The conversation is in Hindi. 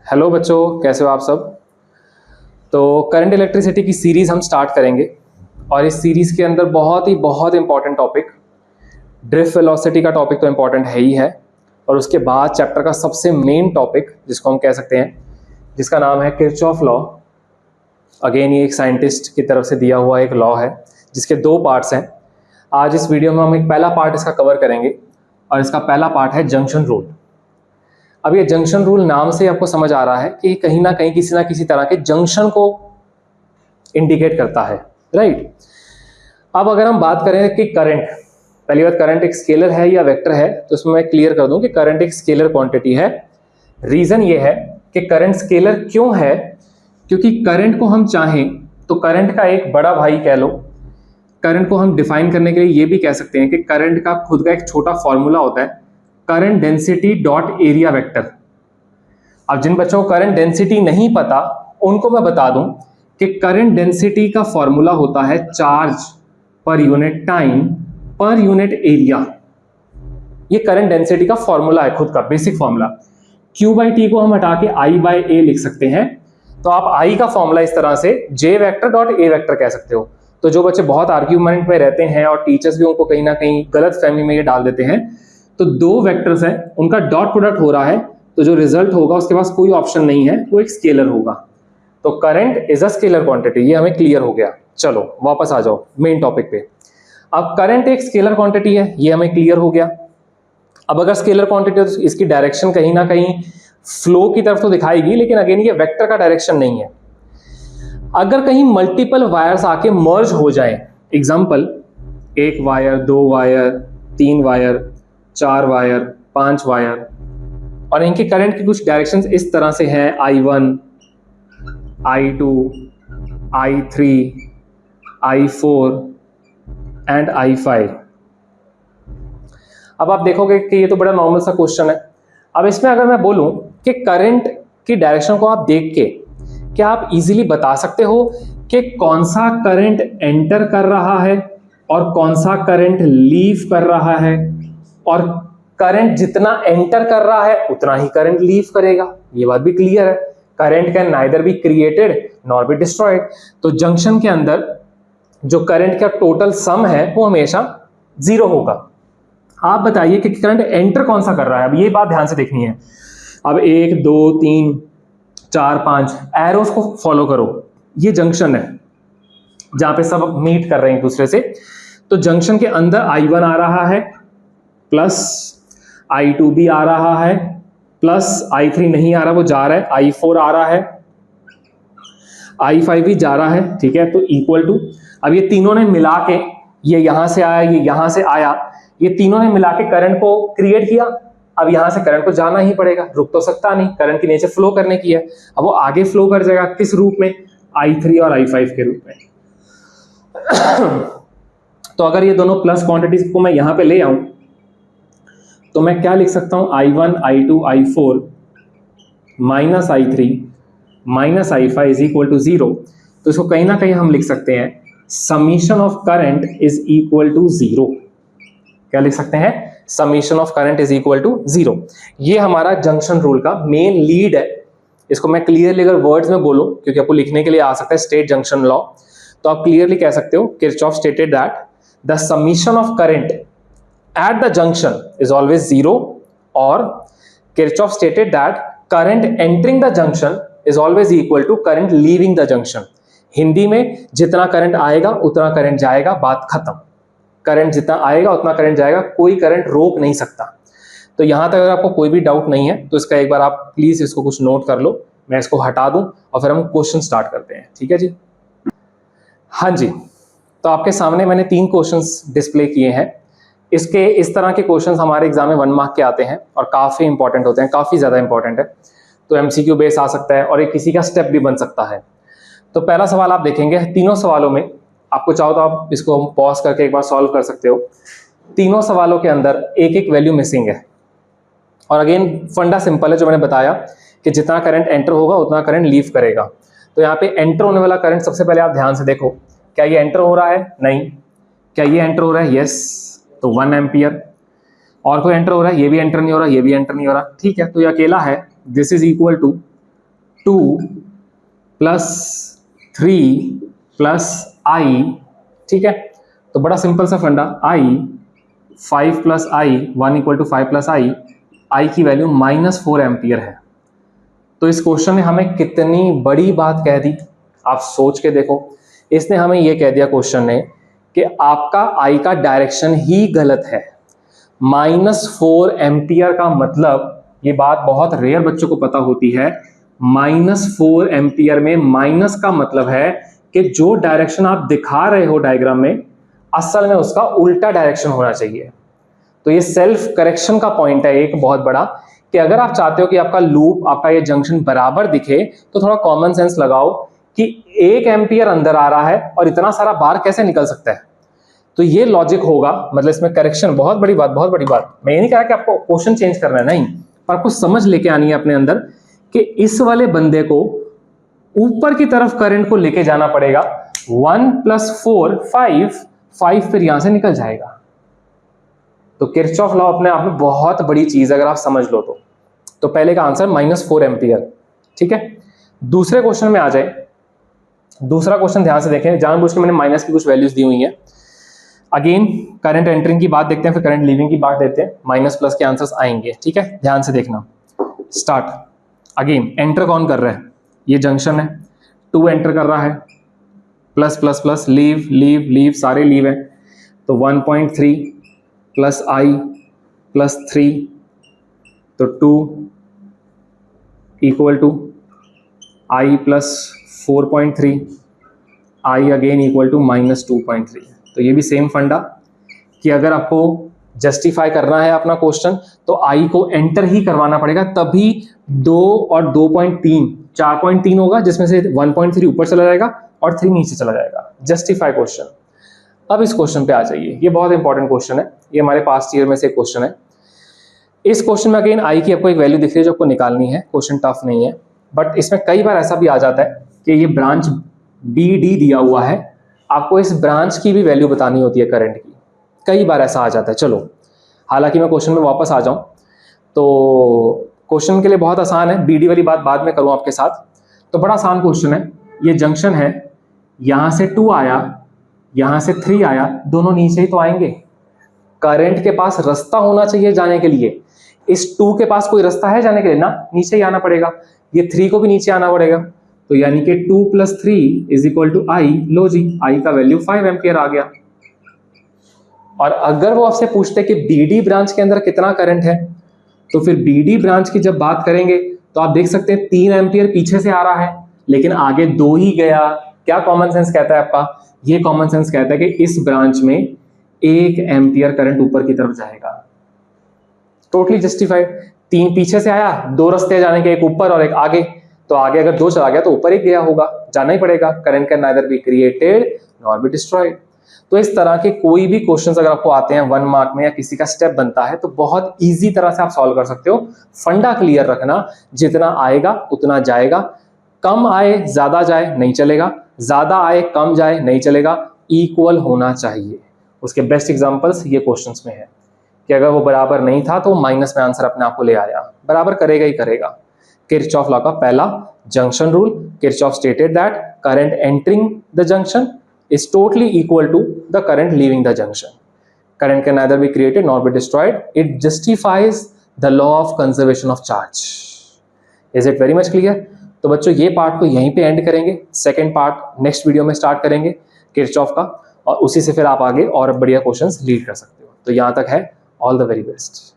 हेलो बच्चों, कैसे हो आप सब। तो करंट इलेक्ट्रिसिटी की सीरीज़ हम स्टार्ट करेंगे और इस सीरीज़ के अंदर बहुत इंपॉर्टेंट टॉपिक ड्रिफ्ट वेलोसिटी का टॉपिक तो इम्पॉर्टेंट है ही है। और उसके बाद चैप्टर का सबसे मेन टॉपिक जिसको हम कह सकते हैं, जिसका नाम है किरचॉफ लॉ। अगेन ये एक साइंटिस्ट की तरफ से दिया हुआ एक लॉ है जिसके दो पार्ट्स हैं। आज इस वीडियो में हम एक पहला पार्ट इसका कवर करेंगे और इसका पहला पार्ट है जंक्शन रूल। अब ये जंक्शन रूल नाम से आपको समझ आ रहा है कि कहीं ना कहीं किसी ना किसी तरह के जंक्शन को इंडिकेट करता है, राइट। अब अगर हम बात करें कि करंट, पहली बात करंट एक स्केलर है या वेक्टर है, तो इसमें मैं क्लियर कर दूं कि करंट एक स्केलर क्वांटिटी है। रीजन ये है कि करंट स्केलर क्यों है, क्योंकि करंट को हम चाहें तो करंट का एक बड़ा भाई कह लो, करंट को हम डिफाइन करने के लिए ये भी कह सकते हैं कि करंट का खुद का एक छोटा फॉर्मूला होता है, current density dot area vector. अब जिन बच्चों को करंट डेंसिटी नहीं पता उनको मैं बता दूं कि करंट डेंसिटी का फॉर्मूला होता है charge per unit time per unit area. ये करंट डेंसिटी का फॉर्मूला है, खुद का basic formula. Q by T को हम हटा के I बाई ए लिख सकते हैं, तो आप I का फॉर्मूला इस तरह से J vector dot A vector कह सकते हो। तो जो बच्चे बहुत आर्ग्यूमेंट में रहते हैं और टीचर्स भी उनको कहीं ना कहीं गलत फहमी में ये डाल देते हैं, तो दो वेक्टर्स हैं, उनका डॉट प्रोडक्ट हो रहा है, तो जो रिजल्ट होगा उसके पास कोई ऑप्शन नहीं है, वो एक स्केलर होगा। तो current is a scalar quantity, ये हमें क्लियर हो गया। चलो वापस आ जाओ मेन टॉपिक पे। अब करंट एक स्केलर क्वांटिटी है, ये हमें क्लियर हो गया। अब अगर स्केलर क्वांटिटी है तो इसकी डायरेक्शन कहीं ना कहीं फ्लो की तरफ तो दिखाएगी, लेकिन अगेन ये वेक्टर का डायरेक्शन नहीं है। अगर कहीं मल्टीपल वायर्स आके मर्ज हो जाए, एग्जाम्पल एक वायर, दो वायर, तीन वायर, चार वायर, पांच वायर, और इनके करंट की कुछ डायरेक्शंस इस तरह से हैं, I1, I2, I3, I4 and I5। अब आप देखोगे कि ये तो बड़ा नॉर्मल सा क्वेश्चन है। अब इसमें अगर मैं बोलूं कि करंट की डायरेक्शन को आप देख के क्या आप इजीली बता सकते हो कि कौन सा करंट एंटर कर रहा है और कौन सा करंट लीव कर रहा है, और करंट जितना एंटर कर रहा है उतना ही करंट लीव करेगा। ये बात भी क्लियर है, current can neither be created nor be destroyed. तो जंक्शन के अंदर जो करंट का टोटल सम है वो हमेशा जीरो होगा। आप बताइए कि करंट एंटर कौन सा कर रहा है। अब ये बात ध्यान से देखनी है। अब 1 2 3 4 5 एरोस को फॉलो करो, ये जंक्शन है जहां पे सब मीट कर रहे हैं एक दूसरे से। तो जंक्शन के अंदर I1 आ रहा है, प्लस I2 भी आ रहा है, प्लस I3 नहीं आ रहा, वो जा रहा है, I4 आ रहा है, I5 भी जा रहा है, ठीक है। तो इक्वल टू, अब ये तीनों ने मिला के, ये यहां से आया, ये यहां से आया, ये तीनों ने मिला के करंट को क्रिएट किया। अब यहां से करंट को जाना ही पड़ेगा, रुक तो सकता नहीं, करंट की नेचर फ्लो करने की है। अब वो आगे फ्लो कर जाएगा, किस रूप में, I3 और I5 के रूप में। तो अगर ये दोनों प्लस क्वांटिटीज को मैं यहां पे ले आऊं तो मैं क्या लिख सकता हूं, I1 I2 I4 minus I3 minus I5 is equal to 0। तो इसको कहीं ना कहीं हम लिख सकते हैं summation of current is equal to 0। क्या लिख सकते हैं, summation of current is equal to 0। ये हमारा जंक्शन रूल का मेन लीड है। इसको मैं क्लियरली अगर वर्ड्स में बोलूं, क्योंकि आपको लिखने के लिए आ सकता है स्टेट जंक्शन लॉ, तो आप क्लियरली कह सकते हो Kirchhoff stated that the summation of current at the junction is always 0, or Kirchhoff stated that current entering the junction is always equal to current leaving the junction। Hindi में जितना करंट आएगा उतना करंट जाएगा, बात खत्म। करंट जितना आएगा उतना करंट जाएगा, कोई करंट रोक नहीं सकता। तो यहां तक अगर आपको कोई भी डाउट नहीं है तो इसका एक बार आप प्लीज इसको कुछ नोट कर लो, मैं इसको हटा दूं और फिर हम क्वेश्चन स्टार्ट करते हैं, ठीक है जी। हाँ जी, तो आपके सामने मैंने 3 क्वेश्चंस डिस्प्ले किए हैं। इसके इस तरह के क्वेश्चंस हमारे एग्जाम में 1 मार्क के आते हैं और काफ़ी इंपॉर्टेंट होते हैं, काफ़ी ज़्यादा इंपॉर्टेंट है। तो MCQ बेस आ सकता है और एक किसी का स्टेप भी बन सकता है। तो पहला सवाल आप देखेंगे, तीनों सवालों में आपको चाहो तो आप इसको पॉज करके एक बार सॉल्व कर सकते हो। तीनों सवालों के अंदर एक एक वैल्यू मिसिंग है, और अगेन फंडा सिंपल है जो मैंने बताया कि जितना करंट एंटर होगा उतना करंट लीव करेगा। तो यहाँ पे एंटर होने वाला करंट सबसे पहले आप ध्यान से देखो, क्या ये एंटर हो रहा है, नहीं। क्या ये एंटर हो रहा है, यस, तो 1 एम्पियर। और कोई एंटर हो रहा है, ये भी एंटर नहीं हो रहा, ये भी एंटर नहीं हो रहा, ठीक है। तो ये अकेला है, this is equal to 2 plus 3 plus I, ठीक है। तो बड़ा सिंपल सा फंडा, I 5 plus I 1 equal to 5 plus I की वैल्यू -4 एम्पियर है। तो इस क्वेश्चन ने हमें कितनी बड़ी बात कह दी, आप सोच के देखो। इसने हमें यह कह दिया क्वेश्चन ने कि आपका आई का डायरेक्शन ही गलत है। -4 एम्पियर का मतलब, ये बात बहुत रेयर बच्चों को पता होती है, -4 एम्पियर में माइनस का मतलब है कि जो डायरेक्शन आप दिखा रहे हो डायग्राम में, असल में उसका उल्टा डायरेक्शन होना चाहिए। तो ये सेल्फ करेक्शन का पॉइंट है एक बहुत बड़ा, कि अगर आप चाहते हो कि आपका लूप, आपका ये जंक्शन बराबर दिखे, तो थोड़ा कॉमन सेंस लगाओ कि 1 एम्पियर अंदर आ रहा है और इतना सारा बाहर कैसे निकल सकता है। तो ये लॉजिक होगा, मतलब इसमें करेक्शन, बहुत बड़ी बात, बहुत बड़ी बात। मैं ये नहीं कह रहा कि आपको क्वेश्चन चेंज करना है, नहीं, पर आपको समझ लेके आनी है अपने अंदर कि इस वाले बंदे को ऊपर की तरफ करंट को लेके जाना पड़ेगा। 1 + 4 5 फिर यहां से निकल जाएगा। तो किरचॉफ लॉ अपने आप में बहुत बड़ी चीज है अगर आप समझ लो तो पहले का आंसर -4 एम्पियर, ठीक है। दूसरे क्वेश्चन में आ जाए। दूसरा क्वेश्चन ध्यान से देखें, जानबूझ के मैंने माइनस की कुछ वैल्यूज दी हुई हैं। अगेन करंट एंटरिंग की बात देखते हैं, फिर करंट लीविंग की बात देखते हैं, माइनस प्लस के आंसर्स आएंगे, ठीक है। ध्यान से देखना। स्टार्ट। अगेन एंटर कौन कर रहा है, ये जंक्शन है, 2 एंटर कर रहा है, plus plus plus, leave leave leave, सारे लीव है। तो 1.3 प्लस आई प्लस 3, तो 2 equal to I plus 4.3, I again equal to -2.3। तो ये भी सेम फंडा कि अगर आपको जस्टिफाई करना है अपना क्वेश्चन तो आई को एंटर ही करवाना पड़ेगा, तभी 2 और 2.3 4.3 होगा, जिसमें से 1.3 ऊपर चला जाएगा और 3 नीचे चला जाएगा। Justify question. अब इस क्वेश्चन पे आ जाइए, ये बहुत इंपॉर्टेंट क्वेश्चन है, ये हमारे पास्ट ईयर में से क्वेश्चन है। इस क्वेश्चन में अगेन आई की आपको एक वैल्यू दिख रही है जो आपको निकालनी है। क्वेश्चन टफ नहीं है, बट इसमें कई बार ऐसा भी आ जाता है कि ये ब्रांच बी डी दिया हुआ है, आपको इस ब्रांच की भी वैल्यू बतानी होती है करंट की। कई बार ऐसा आ जाता है। चलो, हालांकि मैं क्वेश्चन में वापस आ जाऊं तो क्वेश्चन के लिए बहुत आसान है, बीडी वाली बात बाद में करूं आपके साथ। तो बड़ा आसान क्वेश्चन है। ये जंक्शन है, यहां से 2 आया, यहां से 3 आया, दोनों नीचे ही तो आएंगे। करंट के पास रास्ता होना चाहिए जाने के लिए। इस 2 के पास कोई रास्ता है जाने के लिए ना, नीचे ही आना पड़ेगा। ये 3 को भी नीचे आना पड़ेगा। तो यानी कि 2 + 3 = आई। लो जी, आई का वैल्यू 5 एम्पियर आ गया। और अगर वो आपसे पूछते कि बीडी ब्रांच के अंदर कितना करंट है, तो फिर बीडी ब्रांच की जब बात करेंगे तो आप देख सकते हैं 3 एम्पियर पीछे से आ रहा है, लेकिन आगे 2 ही गया। क्या कॉमन सेंस कहता है आपका? ये कॉमन सेंस कहता है कि इस ब्रांच में 1 एम्पियर करंट ऊपर की तरफ जाएगा। Totally justified. 3 पीछे से आया, 2 रास्ते जाने के, एक ऊपर और एक आगे। तो आगे अगर 2 चला गया तो ऊपर 1 गया होगा, जाना ही पड़ेगा। Current can neither be created nor be destroyed. तो इस तरह के कोई भी क्वेश्चंस अगर आपको आते हैं 1 मार्क में या किसी का स्टेप बनता है तो बहुत इजी तरह से आप सॉल्व कर सकते हो। फंडा क्लियर रखना, जितना आएगा उतना जाएगा। कम आए ज्यादा जाए नहीं चलेगा, ज्यादा आए कम जाए नहीं चलेगा, इक्वल होना चाहिए। उसके बेस्ट एग्जांपल्स ये क्वेश्चंस में है कि अगर वो बराबर नहीं था तो माइनस में आंसर अपने आप को ले आया, बराबर करेगा ही करेगा। किरचॉफ लॉ का पहला junction rule, Kirchhoff stated that current entering the junction is totally equal to the current leaving the junction. Current can neither be created nor be destroyed. It justifies the law of conservation of charge. Is it very much clear? तो बच्चों ये पार्ट को यहीं पे एंड करेंगे। सेकेंड पार्ट नेक्स्ट वीडियो में स्टार्ट करेंगे किरचॉफ का, और उसी से फिर आप आगे और बढ़िया क्वेश्चंस लीड कर सकते हो। तो यहाँ तक है। All the very best.